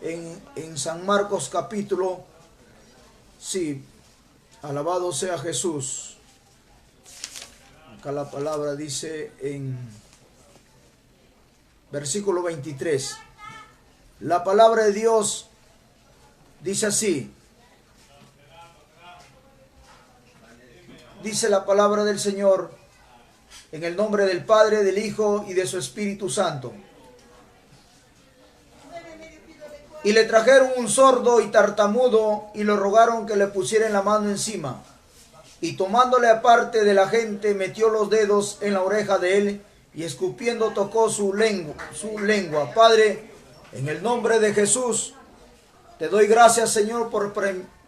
en San Marcos capítulo, sí, alabado sea Jesús. Acá la palabra dice en versículo 23. La palabra de Dios dice así. Dice la palabra del Señor, en el nombre del Padre, del Hijo y de su Espíritu Santo. Y le trajeron un sordo y tartamudo y le rogaron que le pusieran la mano encima. Y tomándole aparte de la gente, metió los dedos en la oreja de él y escupiendo tocó su lengua. Padre, en el nombre de Jesús, te doy gracias, Señor, por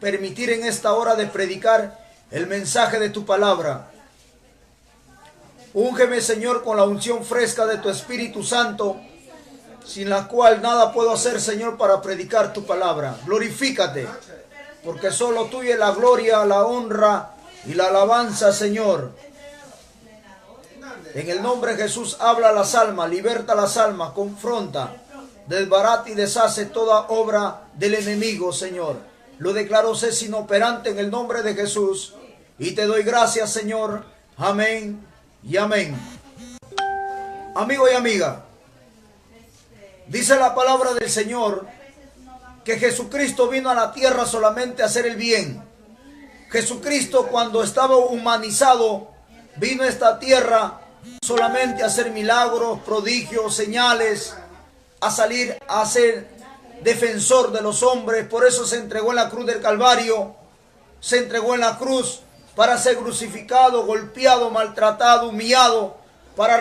permitir en esta hora de predicar el mensaje de tu palabra. Úngeme, Señor, con la unción fresca de tu Espíritu Santo, sin la cual nada puedo hacer, Señor, para predicar tu palabra. Glorifícate, porque solo tuya es la gloria, la honra y la alabanza, Señor. En el nombre de Jesús, habla las almas, liberta las almas, confronta, desbarata y deshace toda obra del enemigo, Señor. Lo declaro ser inoperante en el nombre de Jesús. Y te doy gracias, Señor. Amén y amén. Amigo y amiga, dice la palabra del Señor que Jesucristo vino a la tierra solamente a hacer el bien. Jesucristo, cuando estaba humanizado, vino a esta tierra solamente a hacer milagros, prodigios, señales, a salir a ser defensor de los hombres. Por eso se entregó en la cruz del Calvario, se entregó en la cruz para ser crucificado, golpeado, maltratado, humillado, para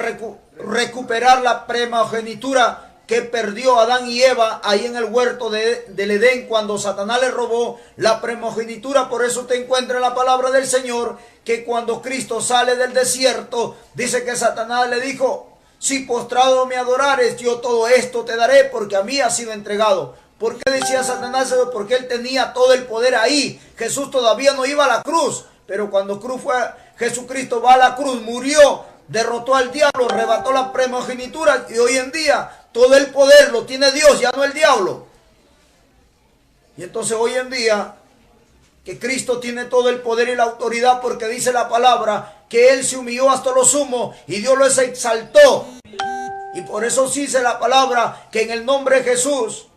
recuperar la primogenitura que perdió Adán y Eva ahí en el huerto del Edén cuando Satanás le robó la primogenitura. Por eso te encuentra en la palabra del Señor que cuando Cristo sale del desierto, dice que Satanás le dijo: si postrado me adorares, yo todo esto te daré, porque a mí ha sido entregado. ¿Por qué decía Satanás eso? Porque él tenía todo el poder ahí. Jesús todavía no iba a la cruz, pero cuando Jesucristo va a la cruz, murió, derrotó al diablo, arrebató la primogenitura, y hoy en día todo el poder lo tiene Dios, ya no el diablo. Y entonces hoy en día que Cristo tiene todo el poder y la autoridad, porque dice la palabra que Él se humilló hasta lo sumo y Dios lo exaltó. Y por eso dice la palabra que en el nombre de Jesús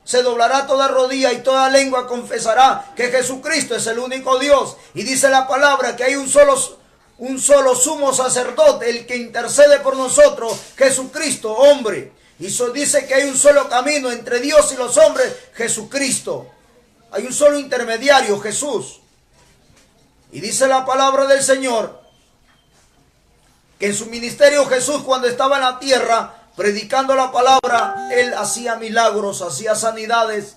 se doblará toda rodilla y toda lengua confesará que Jesucristo es el único Dios. Y dice la palabra que hay un solo sumo sacerdote, el que intercede por nosotros, Jesucristo, hombre. Y dice que hay un solo camino entre Dios y los hombres, Jesucristo. Hay un solo intermediario, Jesús. Y dice la palabra del Señor que en su ministerio Jesús, cuando estaba en la tierra predicando la palabra, Él hacía milagros, hacía sanidades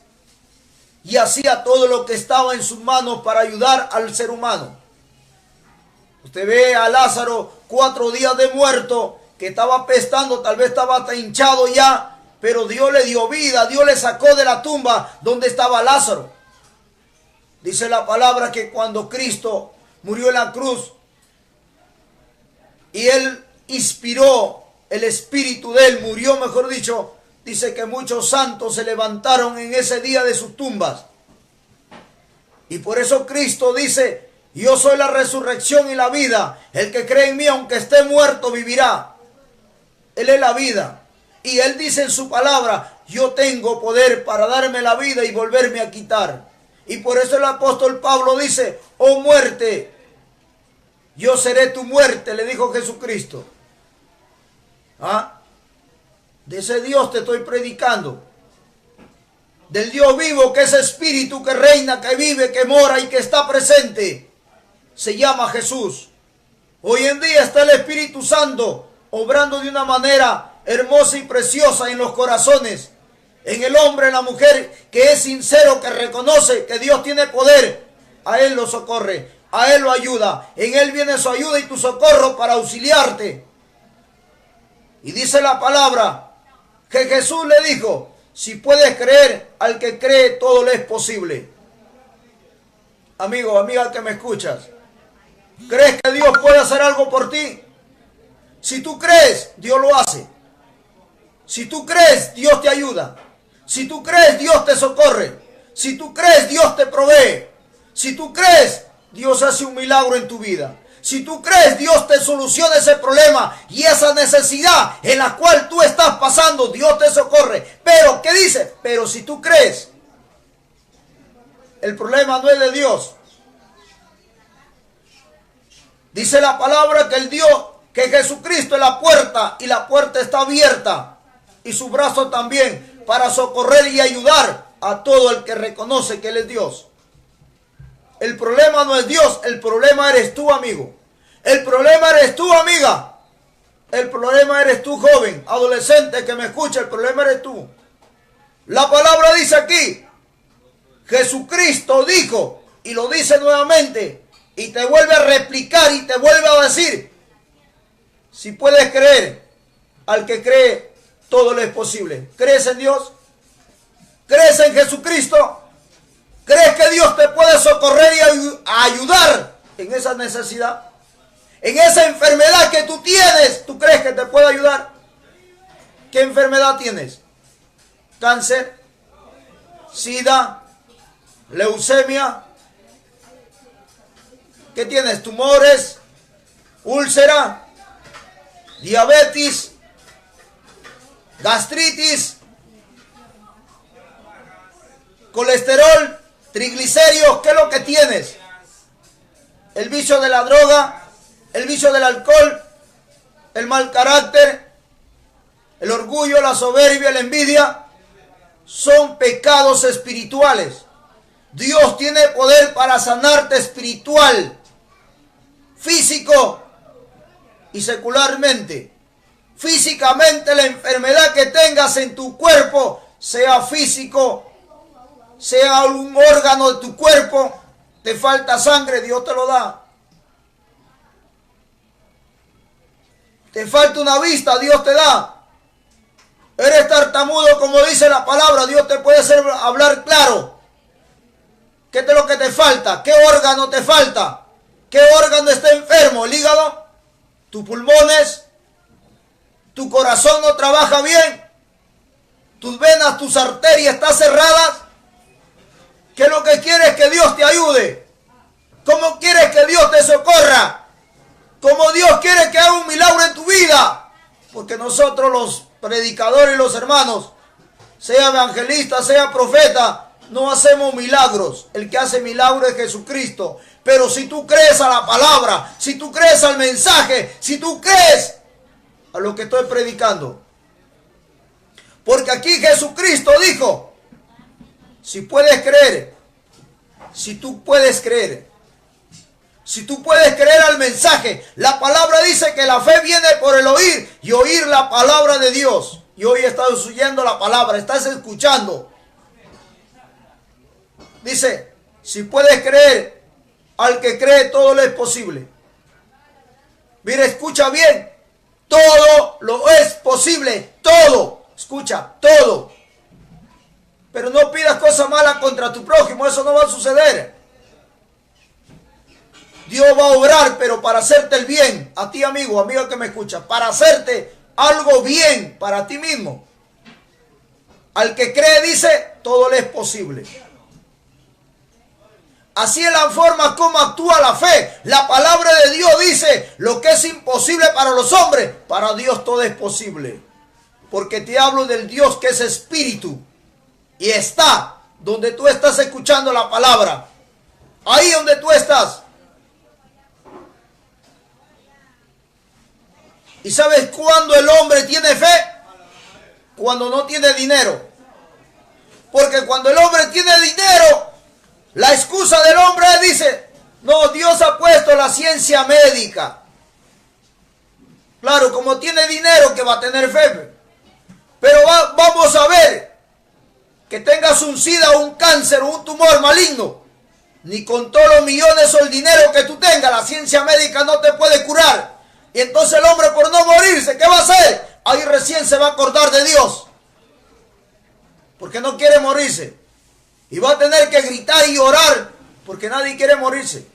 y hacía todo lo que estaba en sus manos para ayudar al ser humano. Usted ve a Lázaro 4 días de muerto, que estaba apestando, tal vez estaba hasta hinchado ya, pero Dios le dio vida, Dios le sacó de la tumba donde estaba Lázaro. Dice la palabra que cuando Cristo murió en la cruz y Él inspiró el espíritu de Él, murió, mejor dicho, dice que muchos santos se levantaron en ese día de sus tumbas. Y por eso Cristo dice: yo soy la resurrección y la vida. El que cree en mí, aunque esté muerto, vivirá. Él es la vida. Y Él dice en su palabra: yo tengo poder para darme la vida y volverme a quitar. Y por eso el apóstol Pablo dice: oh muerte, yo seré tu muerte, le dijo Jesucristo. De ese Dios te estoy predicando. Del Dios vivo, que es espíritu, que reina, que vive, que mora y que está presente. Se llama Jesús. Hoy en día está el Espíritu Santo obrando de una manera hermosa y preciosa en los corazones, en el hombre, en la mujer que es sincero, que reconoce que Dios tiene poder. A Él lo socorre, a Él lo ayuda. En Él viene su ayuda y tu socorro para auxiliarte. Y dice la palabra que Jesús le dijo: si puedes creer, al que cree todo le es posible. Amigo, amiga que me escuchas, ¿crees que Dios puede hacer algo por ti? Si tú crees, Dios lo hace. Si tú crees, Dios te ayuda. Si tú crees, Dios te socorre. Si tú crees, Dios te provee. Si tú crees, Dios hace un milagro en tu vida. Si tú crees, Dios te soluciona ese problema y esa necesidad en la cual tú estás pasando, Dios te socorre. Pero, ¿qué dice? Pero si tú crees, el problema no es de Dios. Dice la palabra que el Dios, que Jesucristo es la puerta y la puerta está abierta y su brazo también para socorrer y ayudar a todo el que reconoce que Él es Dios. El problema no es Dios, el problema eres tú, amigo. El problema eres tú, amiga. El problema eres tú, joven, adolescente que me escucha, el problema eres tú. La palabra dice aquí, Jesucristo dijo, y lo dice nuevamente, y te vuelve a replicar y te vuelve a decir, si puedes creer, al que cree, todo le es posible. ¿Crees en Dios? ¿Crees en Jesucristo? ¿Crees que Dios te puede socorrer y ayudar en esa necesidad? En esa enfermedad que tú tienes, ¿tú crees que te puede ayudar? ¿Qué enfermedad tienes? ¿Cáncer? ¿Sida? ¿Leucemia? ¿Qué tienes? ¿Tumores? ¿Úlcera? ¿Diabetes? ¿Gastritis? ¿Colesterol? ¿Triglicéridos? ¿Qué es lo que tienes? ¿El vicio de la droga? ¿El vicio del alcohol? ¿El mal carácter? ¿El orgullo? ¿La soberbia? ¿La envidia? Son pecados espirituales. Dios tiene poder para sanarte espiritual, físico y secularmente. Físicamente, la enfermedad que tengas en tu cuerpo, sea físico, sea algún órgano de tu cuerpo, te falta sangre, Dios te lo da. Te falta una vista, Dios te da. Eres tartamudo, como dice la palabra, Dios te puede hacer hablar claro. ¿Qué es lo que te falta? ¿Qué órgano te falta? ¿Qué órgano está enfermo? ¿El hígado? ¿Tus pulmones? ¿Tu corazón no trabaja bien? ¿Tus venas, tus arterias están cerradas? ¿Qué es lo que quieres? Que Dios te ayude. ¿Cómo quieres que Dios te socorra? ¿Cómo Dios quiere que haga un milagro en tu vida? Porque nosotros los predicadores y los hermanos, sea evangelista, sea profeta, no hacemos milagros. El que hace milagros es Jesucristo. Pero si tú crees a la palabra, si tú crees al mensaje, si tú crees a lo que estoy predicando. Porque aquí Jesucristo dijo, si puedes creer, si tú puedes creer, si tú puedes creer al mensaje. La palabra dice que la fe viene por el oír y oír la palabra de Dios. Y hoy estás oyendo la palabra, estás escuchando. Dice, si puedes creer, al que cree todo le es posible. Mira, escucha bien. Todo lo es posible. Todo. Escucha, todo. Pero no pidas cosas malas contra tu prójimo. Eso no va a suceder. Dios va a obrar, pero para hacerte el bien. A ti, amigo, amiga que me escucha. Para hacerte algo bien para ti mismo. Al que cree, dice, todo le es posible. Así es la forma como actúa la fe. La palabra de Dios dice, lo que es imposible para los hombres, para Dios todo es posible. Porque te hablo del Dios que es espíritu. Y está donde tú estás escuchando la palabra. Ahí donde tú estás. ¿Y sabes cuándo el hombre tiene fe? Cuando no tiene dinero. Porque cuando el hombre tiene dinero, la excusa del hombre dice, no, Dios ha puesto la ciencia médica. Claro, como tiene dinero que va a tener fe. Pero vamos a ver, que tengas un SIDA, un cáncer o un tumor maligno. Ni con todos los millones o el dinero que tú tengas, la ciencia médica no te puede curar. Y entonces el hombre, por no morirse, ¿qué va a hacer? Ahí recién se va a acordar de Dios. Porque no quiere morirse. Y va a tener que gritar y orar porque nadie quiere morirse.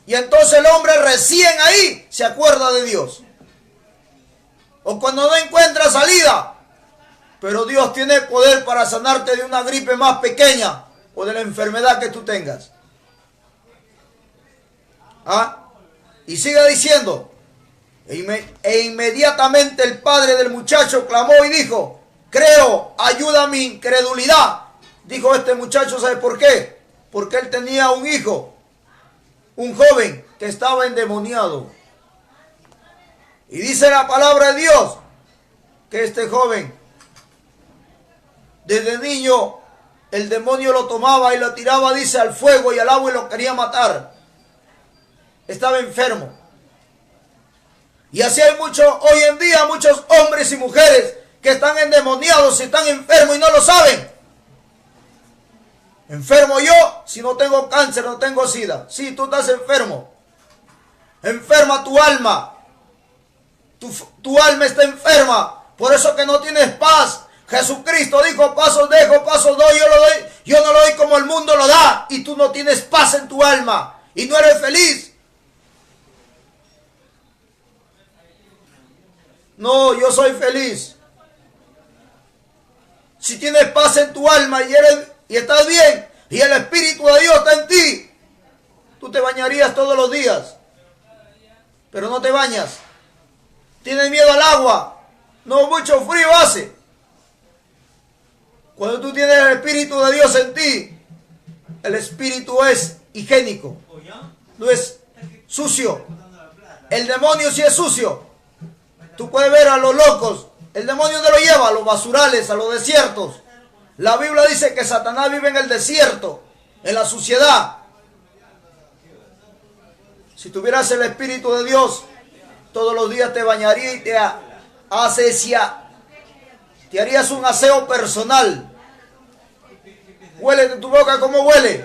Y entonces el hombre recién ahí se acuerda de Dios. O cuando no encuentra salida, Pero Dios tiene poder para sanarte de una gripe más pequeña o de la enfermedad que tú tengas. ¿Ah? Y sigue diciendo, e inmediatamente el padre del muchacho clamó y dijo, creo, ayuda a mi incredulidad. Dijo este muchacho, ¿sabe por qué? Porque él tenía un hijo, un joven que estaba endemoniado. Y dice la palabra de Dios que este joven, desde niño, el demonio lo tomaba y lo tiraba, dice, al fuego y al agua y lo quería matar. Estaba enfermo. Y así hay muchos, hoy en día, muchos hombres y mujeres que están endemoniados y están enfermos y no lo saben. Enfermo yo si no tengo cáncer, no tengo sida. Sí, tú estás enfermo. Enferma tu alma. Tu alma está enferma. Por eso que no tienes paz. Jesucristo dijo, pasos dejo, pasos doy, yo no lo doy como el mundo lo da. Y tú no tienes paz en tu alma. Y no eres feliz. No, yo soy feliz. Si tienes paz en tu alma y estás bien, y el Espíritu de Dios está en ti, tú te bañarías todos los días. Pero no te bañas. Tienes miedo al agua. No, mucho frío hace. Cuando tú tienes el Espíritu de Dios en ti, el Espíritu es higiénico. No es sucio. El demonio sí es sucio. Tú puedes ver a los locos. El demonio ¿dónde lo lleva? A los basurales, a los desiertos. La Biblia dice que Satanás vive en el desierto, en la suciedad. Si tuvieras el Espíritu de Dios, todos los días te bañaría y te harías un aseo personal. Huele de tu boca, ¿cómo huele?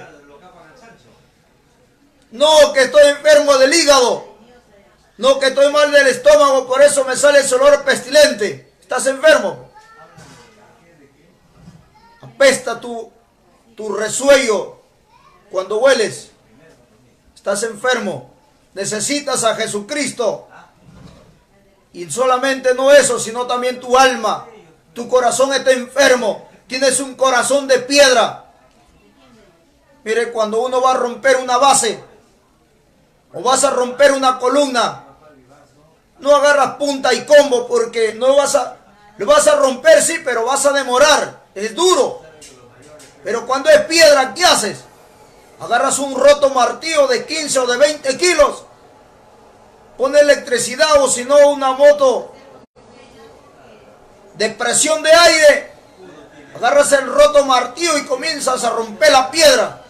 No, que estoy enfermo del hígado. No, que estoy mal del estómago, por eso me sale ese olor pestilente. ¿Estás enfermo? Apesta tu resuello cuando hueles. Estás enfermo. Necesitas a Jesucristo. Y solamente no eso, sino también tu alma. Tu corazón está enfermo. Tienes un corazón de piedra. Mire, cuando uno va a romper una base o vas a romper una columna, no agarras punta y combo porque lo vas a romper, sí, pero vas a demorar. Es duro. Pero cuando es piedra, ¿qué haces? Agarras un roto martillo de 15 o de 20 kilos. Pone electricidad o si no una moto de presión de aire. Agarras el roto martillo y comienzas a romper la piedra.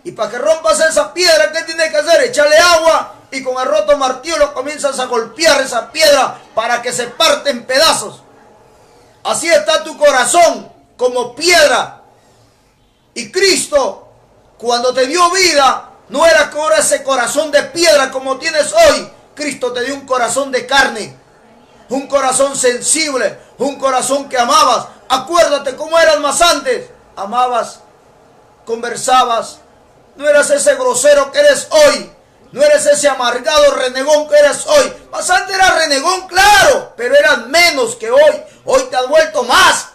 Y para que rompas esa piedra, ¿qué tienes que hacer? Echarle agua y con el roto martillo lo comienzas a golpear esa piedra para que se parte en pedazos. Así está tu corazón, como piedra. Y Cristo, cuando te dio vida, no era que ahora ese corazón de piedra como tienes hoy. Cristo te dio un corazón de carne, un corazón sensible, un corazón que amabas. Acuérdate cómo eras más antes. Amabas, conversabas. No eras ese grosero que eres hoy. No eres ese amargado renegón que eres hoy. Más antes eras renegón, claro, pero eras menos que hoy. Hoy te has vuelto más.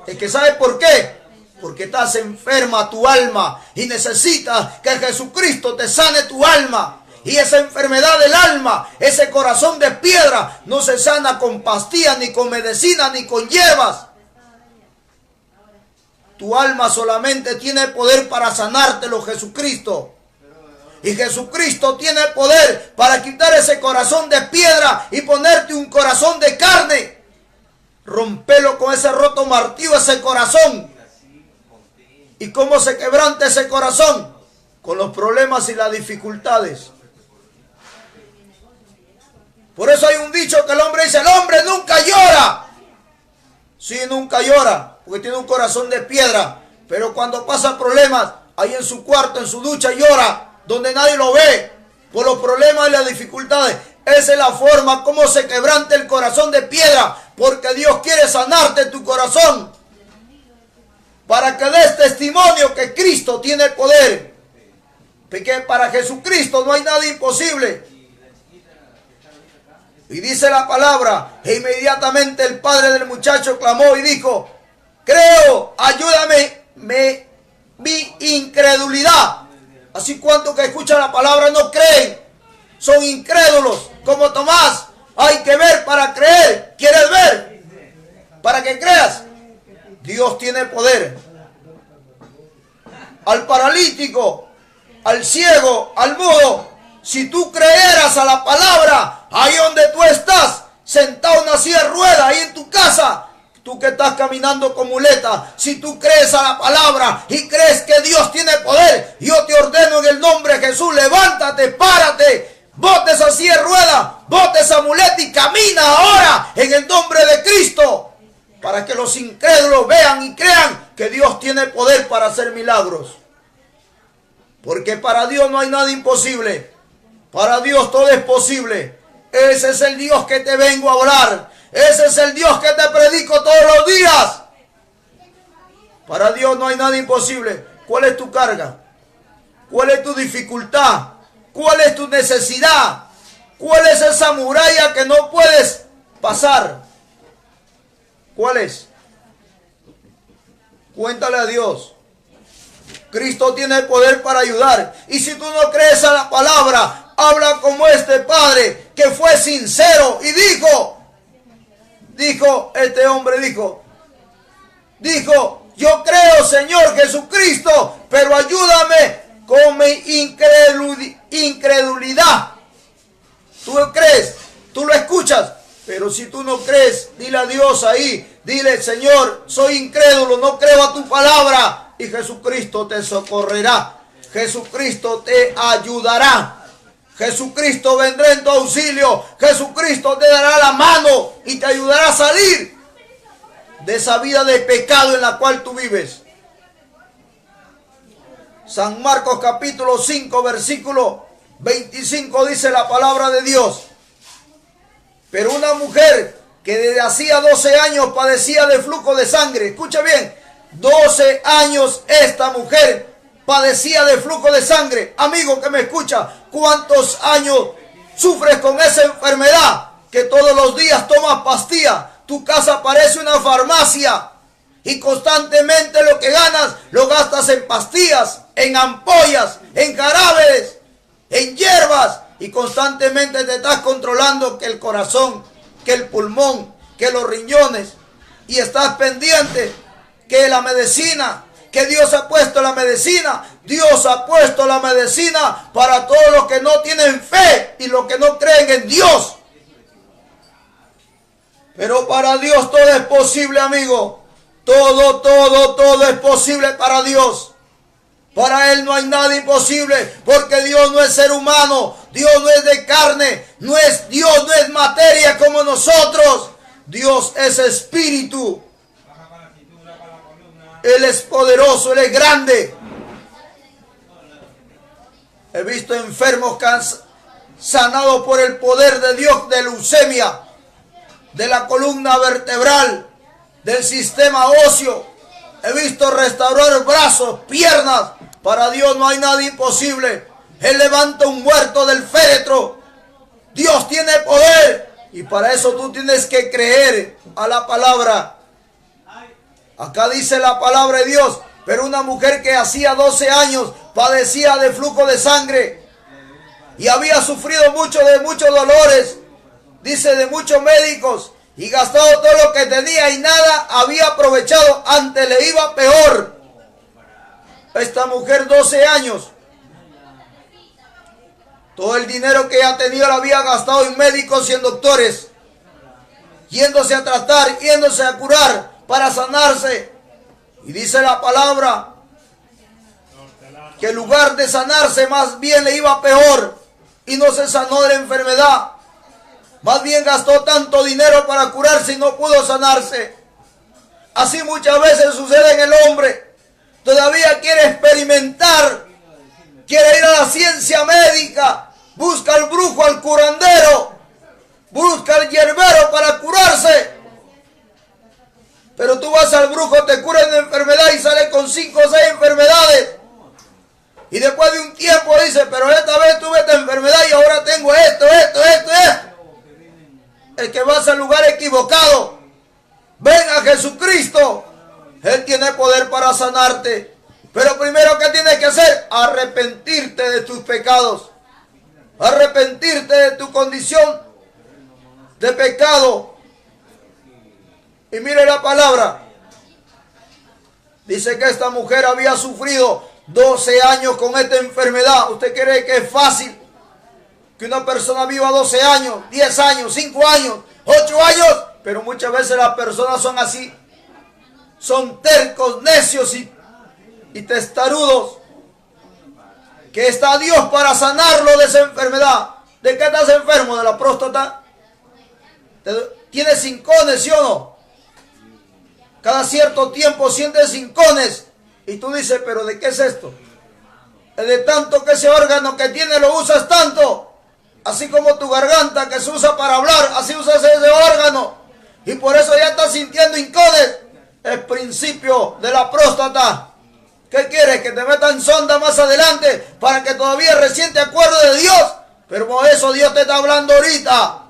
¿Es que sabe por qué? Porque estás enferma tu alma y necesitas que Jesucristo te sane tu alma. Y esa enfermedad del alma, ese corazón de piedra, no se sana con pastillas, ni con medicina, ni con hierbas. Tu alma solamente tiene poder para sanártelo, Jesucristo. Y Jesucristo tiene poder para quitar ese corazón de piedra y ponerte un corazón de carne. Rompelo con ese roto martillo, ese corazón. ¿Y cómo se quebranta ese corazón? Con los problemas y las dificultades. Por eso hay un dicho que el hombre dice, el hombre nunca llora. Sí, nunca llora, porque tiene un corazón de piedra. Pero cuando pasa problemas, ahí en su cuarto, en su ducha, llora, donde nadie lo ve, por los problemas y las dificultades. Esa es la forma como se quebranta el corazón de piedra, porque Dios quiere sanarte tu corazón, para que des testimonio que Cristo tiene poder. Porque para Jesucristo no hay nada imposible. Y dice la palabra, e inmediatamente el padre del muchacho clamó y dijo, creo, ayúdame, mi incredulidad. Así cuantos que escuchan la palabra no creen, son incrédulos, como Tomás. Hay que ver para creer. ¿Quieres ver? Para que creas. Dios tiene poder. Al paralítico, al ciego, al mudo, si tú creyeras a la palabra, ahí donde tú estás, sentado en una silla de ruedas, ahí en tu casa, tú que estás caminando con muleta, si tú crees a la palabra y crees que Dios tiene poder, yo te ordeno en el nombre de Jesús, levántate, párate, bote esa silla de ruedas, bote esa muleta y camina ahora en el nombre de Cristo, para que los incrédulos vean y crean que Dios tiene poder para hacer milagros. Porque para Dios no hay nada imposible. Para Dios todo es posible. Ese es el Dios que te vengo a hablar. Ese es el Dios que te predico todos los días. Para Dios no hay nada imposible. ¿Cuál es tu carga? ¿Cuál es tu dificultad? ¿Cuál es tu necesidad? ¿Cuál es esa muralla que no puedes pasar? ¿Cuál es? Cuéntale a Dios. Cristo tiene el poder para ayudar. Y si tú no crees a la palabra, habla como este padre que fue sincero y este hombre dijo, yo creo, Señor Jesucristo, pero ayúdame con mi incredulidad. Tú crees, tú lo escuchas, pero si tú no crees, dile a Dios ahí, dile, Señor, soy incrédulo, no creo a tu palabra. Y Jesucristo te socorrerá. Jesucristo te ayudará. Jesucristo vendrá en tu auxilio. Jesucristo te dará la mano y te ayudará a salir de esa vida de pecado en la cual tú vives. San Marcos capítulo 5 versículo 25 dice la palabra de Dios. Pero una mujer que desde hacía 12 años padecía de flujo de sangre. Escucha bien. 12 años esta mujer padecía de flujo de sangre. Amigo que me escucha, ¿cuántos años sufres con esa enfermedad? Que todos los días tomas pastillas. Tu casa parece una farmacia. Y constantemente lo que ganas, lo gastas en pastillas, en ampollas, en jarabes, en hierbas. Y constantemente te estás controlando que el corazón, que el pulmón, que los riñones. Y estás pendiente que la medicina, que Dios ha puesto la medicina. Dios ha puesto la medicina para todos los que no tienen fe y los que no creen en Dios. Pero para Dios todo es posible, amigo. Todo es posible para Dios. Para Él no hay nada imposible, porque Dios no es ser humano. Dios no es de carne. Dios no es materia como nosotros. Dios es espíritu. Él es poderoso, Él es grande. He visto enfermos sanados por el poder de Dios de leucemia, de la columna vertebral, del sistema óseo. He visto restaurar brazos, piernas. Para Dios no hay nada imposible. Él levanta un muerto del féretro. Dios tiene poder. Y para eso tú tienes que creer a la palabra. Acá dice la palabra de Dios, pero una mujer que hacía 12 años padecía de flujo de sangre y había sufrido muchos dolores, dice, de muchos médicos, y gastado todo lo que tenía y nada había aprovechado, antes le iba peor. Esta mujer 12 años, todo el dinero que ella tenía lo había gastado en médicos y en doctores, yéndose a tratar, yéndose a curar, para sanarse. Y dice la palabra que en lugar de sanarse, más bien le iba peor y no se sanó de la enfermedad. Más bien gastó tanto dinero para curarse y no pudo sanarse. Así muchas veces sucede en el hombre. Todavía quiere experimentar, quiere ir a la ciencia médica, busca al brujo, al curandero, busca al hierbero para curarse. Pero tú vas al brujo, te curan de enfermedad y sale con 5 o 6 enfermedades. Y después de un tiempo dice, pero esta vez tuve esta enfermedad y ahora tengo esto. que vas al lugar equivocado. Ven a Jesucristo. Él tiene poder para sanarte. Pero primero, ¿qué tienes que hacer? Arrepentirte de tus pecados. Arrepentirte de tu condición de pecado. Y mire la palabra. Dice que esta mujer había sufrido 12 años con esta enfermedad. ¿Usted cree que es fácil que una persona viva 12 años, 10 años, 5 años, 8 años? Pero muchas veces las personas son así. Son tercos, necios y testarudos. Que está Dios para sanarlo de esa enfermedad. ¿De qué estás enfermo? ¿De la próstata? ¿Tienes hincones, sí o no? Cada cierto tiempo sientes hincones. Y tú dices, ¿pero de qué es esto? Es de tanto que ese órgano que tienes lo usas tanto. Así como tu garganta que se usa para hablar, así usas ese órgano. Y por eso ya estás sintiendo hincones. Es principio de la próstata. ¿Qué quieres? ¿Que te metan sonda más adelante para que todavía recién te acuerdes de Dios? Pero por eso Dios te está hablando ahorita.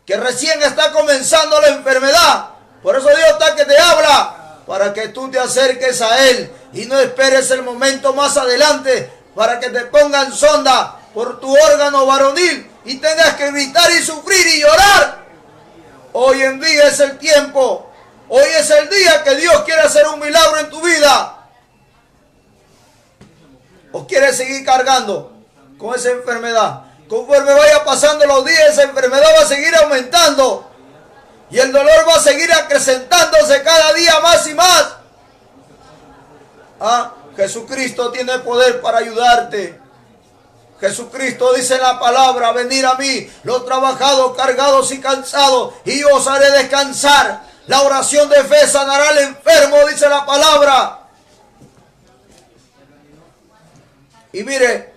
Que recién está comenzando la enfermedad. Por eso Dios está que te habla. Para que tú te acerques a Él. Y no esperes el momento más adelante. Para que te pongan sonda por tu órgano varonil. Y tengas que gritar y sufrir y llorar. Hoy en día es el tiempo. Hoy es el día que Dios quiere hacer un milagro en tu vida. ¿O quieres seguir cargando con esa enfermedad? Conforme vaya pasando los días, esa enfermedad va a seguir aumentando. Y el dolor va a seguir acrecentándose cada día más y más. Jesucristo tiene poder para ayudarte. Jesucristo dice en la palabra, venid a mí, los trabajados, cargados y cansados, y yo os haré descansar. La oración de fe sanará al enfermo, dice la palabra. Y mire,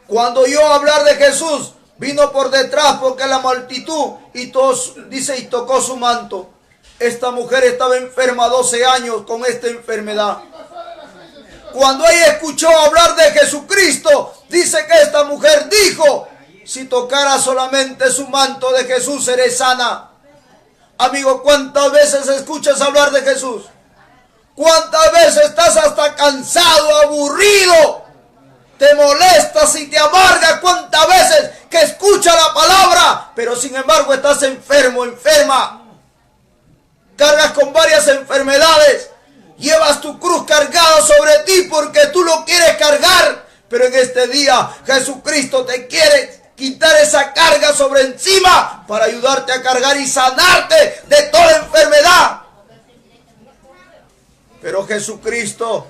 cuando oyó hablar de Jesús, vino por detrás porque la multitud, y todos, dice, y tocó su manto. Esta mujer estaba enferma 12 años con esta enfermedad. Cuando ella escuchó hablar de Jesucristo, dice que esta mujer dijo, si tocara solamente su manto de Jesús, seré sana. Amigo, ¿cuántas veces escuchas hablar de Jesús? ¿Cuántas veces estás hasta cansado, aburrido? Te molestas y te amarga. ¿Cuántas veces que escuchas la palabra, pero sin embargo estás enfermo, enferma? Cargas con varias enfermedades. Llevas tu cruz cargada sobre ti porque tú lo quieres cargar. Pero en este día Jesucristo te quiere quitar esa carga sobre encima para ayudarte a cargar y sanarte de toda enfermedad. Pero Jesucristo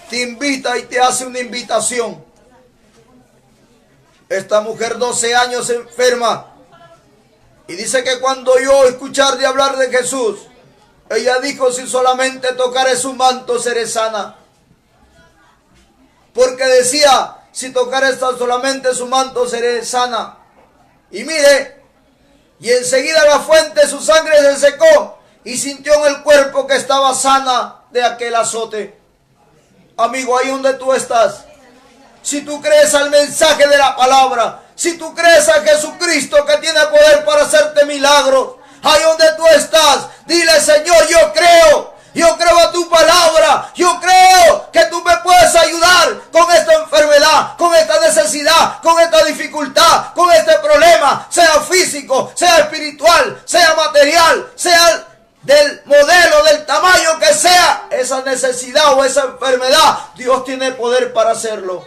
te invita y te hace una invitación. Esta mujer 12 años enferma. Y dice que cuando oyó escuchar de hablar de Jesús, ella dijo, si solamente tocaré su manto seré sana. Porque decía, si tocaré solamente su manto seré sana. Y mire, y enseguida la fuente de su sangre se secó y sintió en el cuerpo que estaba sana de aquel azote. Amigo, ahí donde tú estás, si tú crees al mensaje de la palabra, si tú crees a Jesucristo que tiene poder para hacerte milagros, ahí donde tú estás, dile, Señor, yo creo a tu palabra, yo creo que tú me puedes ayudar con esta enfermedad, con esta necesidad, con esta dificultad, con este problema, sea físico, sea espiritual, sea material, sea del modelo, del tamaño que sea esa necesidad o esa enfermedad. Dios tiene poder para hacerlo.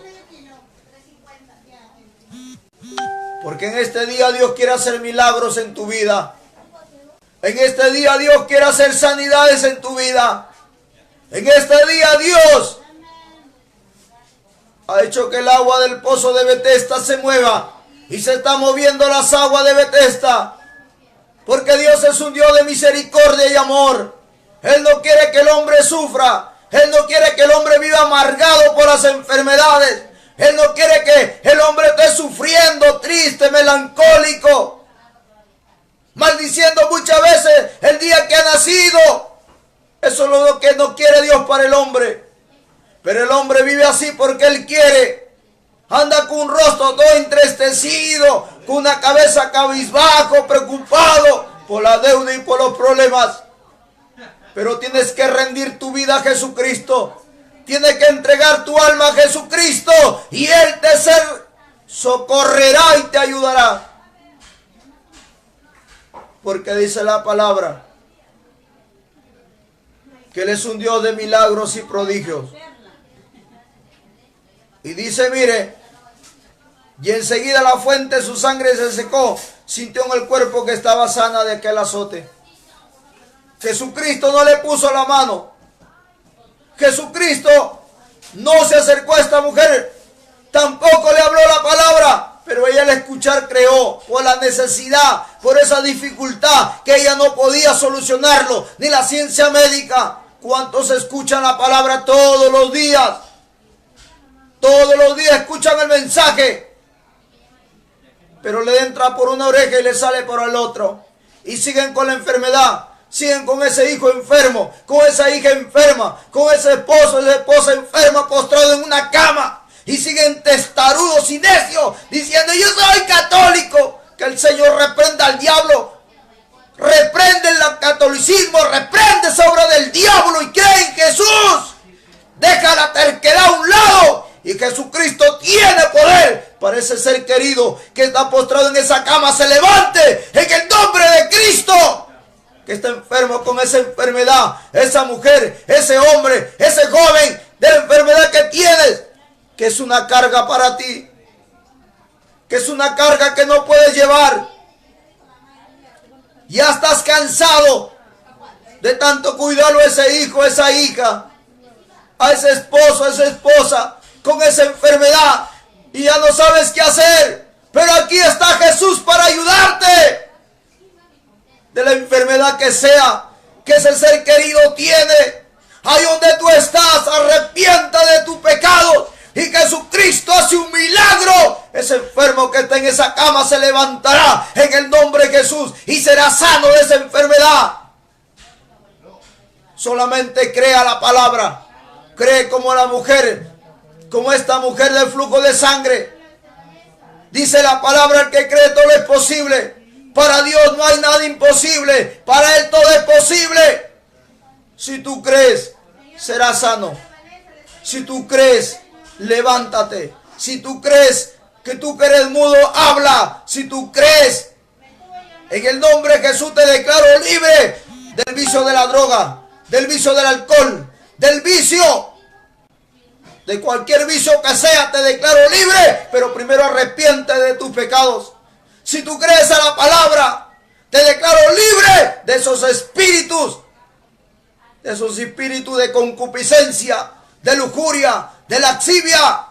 Porque en este día Dios quiere hacer milagros en tu vida. En este día Dios quiere hacer sanidades en tu vida. En este día Dios ha hecho que el agua del pozo de Betesda se mueva. Y se está moviendo las aguas de Betesda. Porque Dios es un Dios de misericordia y amor. Él no quiere que el hombre sufra. Él no quiere que el hombre viva amargado por las enfermedades. Él no quiere que el hombre esté sufriendo, triste, melancólico, maldiciendo muchas veces el día que ha nacido. Eso es lo que no quiere Dios para el hombre. Pero el hombre vive así porque Él quiere. anda con un rostro todo entristecido, con una cabeza cabizbajo, preocupado por la deuda y por los problemas. Pero tienes que rendir tu vida a Jesucristo. Tienes que entregar tu alma a Jesucristo y Él te socorrerá y te ayudará. Porque dice la palabra que Él es un Dios de milagros y prodigios. Y dice, mire, y enseguida la fuente de su sangre se secó, sintió en el cuerpo que estaba sana de aquel azote. Jesucristo no le puso la mano. Jesucristo no se acercó a esta mujer, tampoco le habló la palabra, pero ella al escuchar creó por la necesidad, por esa dificultad que ella no podía solucionarlo, ni la ciencia médica. ¿Cuántos escuchan la palabra todos los días? Todos los días escuchan el mensaje, pero le entra por una oreja y le sale por el otro. Y siguen con la enfermedad, siguen con ese hijo enfermo, con esa hija enferma, con ese esposo, esa esposa enferma, postrado en una cama. Y siguen testarudos y necios, diciendo, yo soy católico. Que el Señor reprenda al diablo. Reprende el catolicismo, reprende esa obra del diablo y cree en Jesús. Deja la terquedad a un lado. Y Jesucristo tiene poder para ese ser querido que está postrado en esa cama. Se levante en el nombre de Cristo. Que está enfermo con esa enfermedad. Esa mujer, ese hombre, ese joven de la enfermedad que tienes. Que es una carga para ti. Que es una carga que no puedes llevar. Ya estás cansado de tanto cuidarlo a ese hijo, a esa hija, a ese esposo, a esa esposa, con esa enfermedad. Y ya no sabes qué hacer. Pero aquí está Jesús para ayudarte. De la enfermedad que sea, que ese ser querido tiene. Ahí donde tú estás, arrepienta de tu pecado. Y Jesucristo hace un milagro. Ese enfermo que está en esa cama se levantará en el nombre de Jesús y será sano de esa enfermedad. Solamente crea la palabra. Cree como la mujer, como esta mujer del flujo de sangre. Dice la palabra, el que cree todo es posible. Para Dios no hay nada imposible. Para Él todo es posible. Si tú crees, serás sano. Si tú crees, levántate. Si tú crees que tú que eres mudo, habla. Si tú crees, en el nombre de Jesús te declaro libre del vicio de la droga, del vicio del alcohol, del vicio, de cualquier vicio que sea, te declaro libre. Pero primero arrepiente de tus pecados. Si tú crees a la palabra, te declaro libre de esos espíritus de concupiscencia, de lujuria, de lascivia.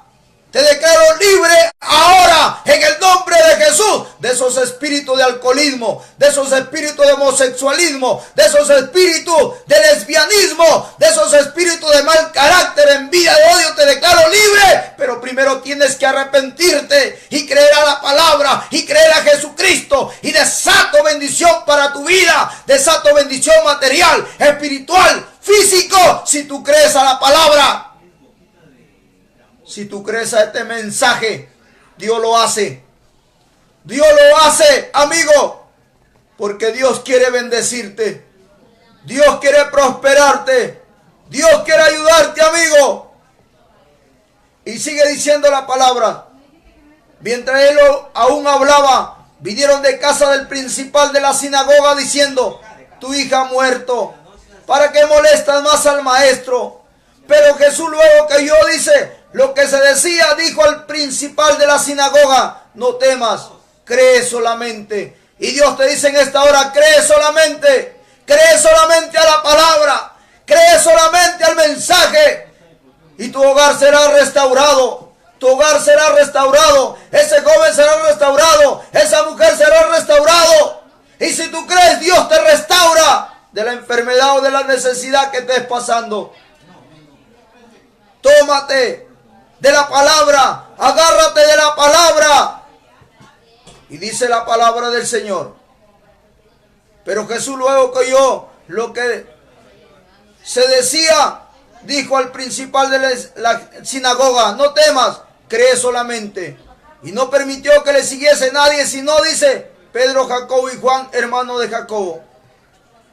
Te declaro libre ahora en el nombre de Jesús de esos espíritus de alcoholismo, de esos espíritus de homosexualismo, de esos espíritus de lesbianismo, de esos espíritus de mal carácter, envidia, de odio. Te declaro libre, pero primero tienes que arrepentirte y creer a la palabra y creer a Jesucristo, y desato bendición para tu vida, desato bendición material, espiritual, físico, si tú crees a la palabra. Si tú crees a este mensaje, Dios lo hace. Dios lo hace, amigo. Porque Dios quiere bendecirte. Dios quiere prosperarte. Dios quiere ayudarte, amigo. Y sigue diciendo la palabra. Mientras él aún hablaba, vinieron de casa del principal de la sinagoga diciendo, tu hija ha muerto. ¿Para qué molestas más al maestro? Pero Jesús luego que yo dice, lo que se decía, dijo al principal de la sinagoga, no temas, cree solamente. Y Dios te dice en esta hora, cree solamente a la palabra, cree solamente al mensaje, y tu hogar será restaurado, tu hogar será restaurado, ese joven será restaurado, esa mujer será restaurado. Y si tú crees, Dios te restaura de la enfermedad o de la necesidad que estés pasando. Tómate de la palabra, agárrate de la palabra. Y dice la palabra del Señor. Pero Jesús luego que oyó lo que se decía, dijo al principal de la sinagoga, no temas, cree solamente. Y no permitió que le siguiese nadie, sino, dice, Pedro, Jacobo y Juan, hermano de Jacobo.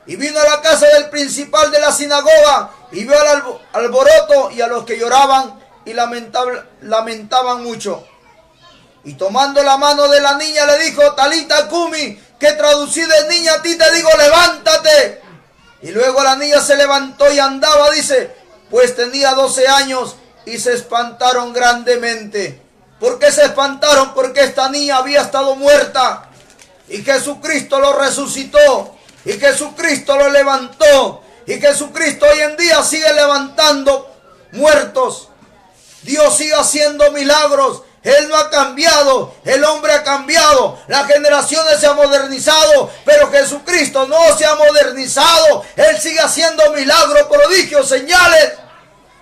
Y vino a la casa del principal de la sinagoga y vio al alboroto y a los que lloraban y lamentaban mucho. Y tomando la mano de la niña le dijo, Talita cumi, que traducido es, niña, a ti te digo, levántate. Y luego la niña se levantó y andaba, dice, pues tenía 12 años, y se espantaron grandemente. ¿Por qué se espantaron? Porque esta niña había estado muerta y Jesucristo lo resucitó y Jesucristo lo levantó y Jesucristo hoy en día sigue levantando muertos. Dios sigue haciendo milagros. Él no ha cambiado, el hombre ha cambiado, las generaciones se han modernizado, pero Jesucristo no se ha modernizado. Él sigue haciendo milagros, prodigios, señales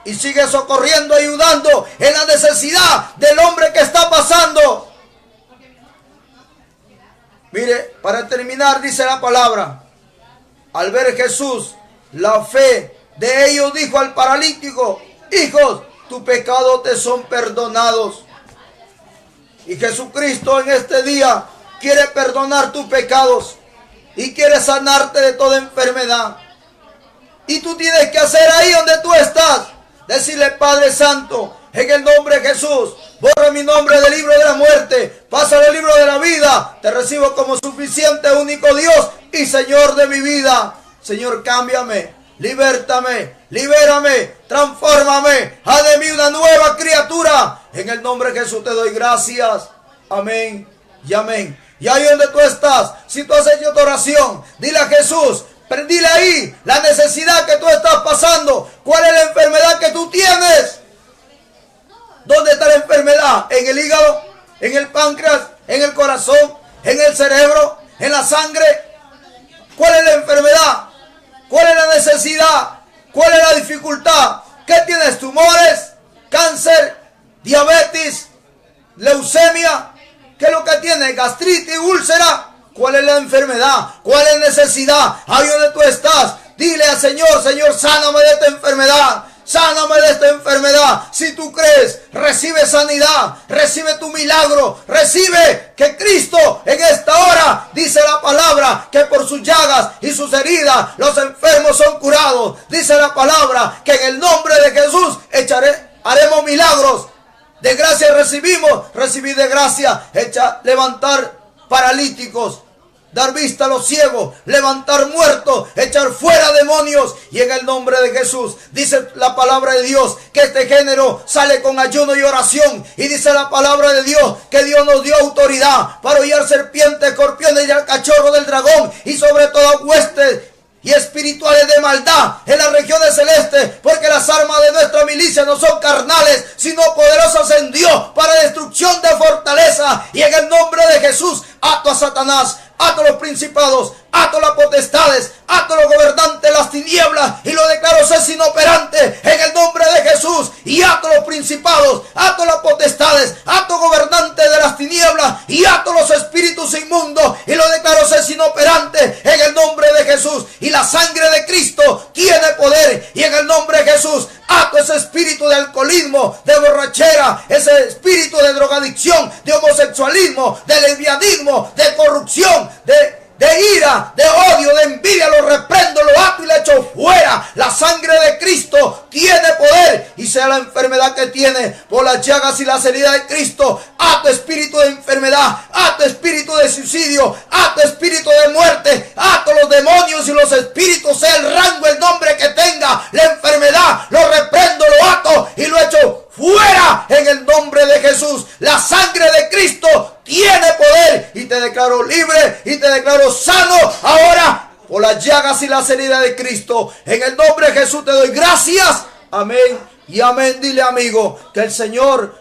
y sigue socorriendo, ayudando en la necesidad del hombre que está pasando. Mire, para terminar, dice la palabra, al ver Jesús la fe de ellos, dijo al paralítico, hijos, tus pecados te son perdonados. Y Jesucristo en este día quiere perdonar tus pecados y quiere sanarte de toda enfermedad. Y tú tienes que hacer ahí donde tú estás, decirle, Padre Santo, en el nombre de Jesús, borra mi nombre del libro de la muerte, pasa del libro de la vida, te recibo como suficiente, único Dios y Señor de mi vida. Señor, cámbiame, libértame, libérame, transfórmame, haz de mí una nueva criatura. En el nombre de Jesús te doy gracias. Amén y amén. Y ahí donde tú estás, si tú has hecho tu oración, dile a Jesús, dile ahí la necesidad que tú estás pasando. ¿Cuál es la enfermedad que tú tienes? ¿Dónde está la enfermedad? ¿En el hígado? ¿En el páncreas? ¿En el corazón? ¿En el cerebro? ¿En la sangre? ¿Cuál es la enfermedad? ¿Cuál es la necesidad? ¿Cuál es la dificultad? ¿Qué tienes? ¿Tumores? ¿Cáncer? ¿Diabetes? ¿Leucemia? ¿Qué es lo que tienes? ¿Gastritis? ¿Úlcera? ¿Cuál es la enfermedad? ¿Cuál es la necesidad? Ahí donde tú estás, dile al Señor, Señor, sáname de esta enfermedad. Sáname de esta enfermedad. Si tú crees, recibe sanidad, recibe tu milagro, recibe que Cristo en esta hora, dice la palabra, que por sus llagas y sus heridas los enfermos son curados. Dice la palabra que en el nombre de Jesús haremos milagros. De gracia recibir de gracia, levantar paralíticos, dar vista a los ciegos, levantar muertos, echar fuera demonios. Y en el nombre de Jesús, dice la palabra de Dios, que este género sale con ayuno y oración. Y dice la palabra de Dios, que Dios nos dio autoridad para hollar serpientes, escorpiones y al cachorro del dragón. Y sobre todo huestes y espirituales de maldad en las regiones celestes, porque las armas de nuestra milicia no son carnales, sino poderosas en Dios para destrucción de fortaleza. Y en el nombre de Jesús, ato a Satanás, ato a los principados, ato a las potestades, ato a los gobernantes de las tinieblas y lo declaro ser inoperante en el nombre de Jesús. Y ato a los principados, ato a las potestades, ato a gobernantes de las tinieblas y ato a los espíritus inmundos y lo declaro ser inoperante en el nombre de Jesús. Y la sangre de Cristo tiene poder y en el nombre de Jesús ato ese espíritu de alcoholismo, de borrachera, ese espíritu de drogadicción, de homosexualismo, de lesbianismo, de corrupción, de ira, de odio, de envidia, lo reprendo, lo ato y lo echo fuera. La sangre de Cristo tiene poder y sea la enfermedad que tiene por las llagas y las heridas de Cristo. Ato espíritu de enfermedad, ato espíritu de suicidio, ato espíritu de muerte, ato los demonios y los espíritus, sea el rango, el nombre que tenga la enfermedad, lo reprendo, lo ato y lo echo fuera en el nombre de Jesús. La sangre de Cristo tiene poder y te declaro libre y te declaro sano ahora por las llagas y las heridas de Cristo. En el nombre de Jesús te doy gracias. Amén y amén. Dile, amigo, que el Señor